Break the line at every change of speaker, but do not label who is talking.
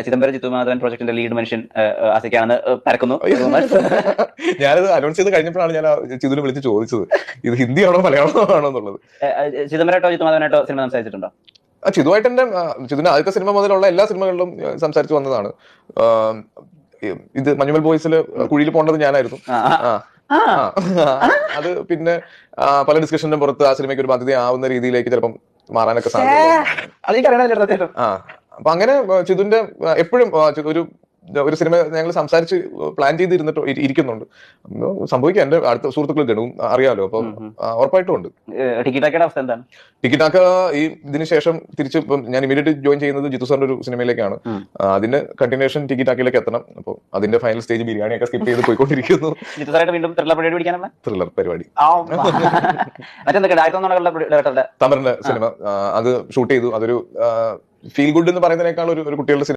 ചിദംബരം ജിത്തുമാധവൻ പ്രോജക്ടിന്റെ ലീഡ് മനുഷ്യൻ ആസിക്കാണെന്ന് പരക്കുന്നു.
ഞാനത് അനൗൺസ് ചെയ്ത് കഴിഞ്ഞപ്പോഴാണ് ഞാൻ ചിതുവിനെ വിളിച്ച് ചോദിച്ചത് ഇത് ഹിന്ദിയാണോ മലയാളമോ ആണോ എന്നുള്ളത്.
ചിദംബരമായിട്ടോ ജിത്തുമാധവനായിട്ടോ സിനിമ സംസാരിച്ചിട്ടുണ്ടോ?
ചിതുവായിട്ട് എന്റെ ചിതുവിന്റെ ആദ്യത്തെ സിനിമ മുതലുള്ള എല്ലാ സിനിമകളിലും സംസാരിച്ചു വന്നതാണ്. ഇത് മഞ്ഞുമൽ ബോയ്സിൽ കുഴിയിൽ പോകേണ്ടത് ഞാനായിരുന്നു. അത് പിന്നെ പല ഡിസ്കഷനും പുറത്ത് ആ സിനിമയ്ക്ക് ഒരു ബാധ്യതയാവുന്ന രീതിയിലേക്ക് ചിലപ്പം മാറാനൊക്കെ സാധ്യത. അപ്പൊ അങ്ങനെ ചിതുവിന്റെ എപ്പോഴും ഒരു സിനിമ ഞങ്ങൾ സംസാരിച്ച് പ്ലാൻ ചെയ്തിരുന്നിട്ട് ഇരിക്കുന്നുണ്ട്. സംഭവിക്കാം. എന്റെ അടുത്ത സുഹൃത്തുക്കൾ ഗണവും അറിയാലോ, അപ്പൊ ഉറപ്പായിട്ടും ഉണ്ട്. ടിക്കിറ്റാക്ക ഈ ഇതിന് ശേഷം തിരിച്ച് ഞാൻ ഇമീഡിയറ്റ് ജോയിൻ ചെയ്യുന്നത് ജിത്തു സാറിന്റെ ഒരു സിനിമയിലേക്കാണ്. അതിന്റെ കണ്ടിന്യൂഷൻ ടിക്കിറ്റാക്കിലേക്ക് എത്തണം. അപ്പൊ അതിന്റെ ഫൈനൽ സ്റ്റേജ് ബിരിയാണിയൊക്കെ സ്കിപ്പ് ചെയ്ത് പോയിക്കൊണ്ടിരിക്കുന്നു. ത്രില്ലർ പരിപാടി. തമറിന്റെ സിനിമ അത് ഷൂട്ട് ചെയ്തു. അതൊരു ഫീൽ ഗുഡ് എന്ന് പറയുന്നതിനേക്കാൾ ഒരു കുട്ടികളുടെ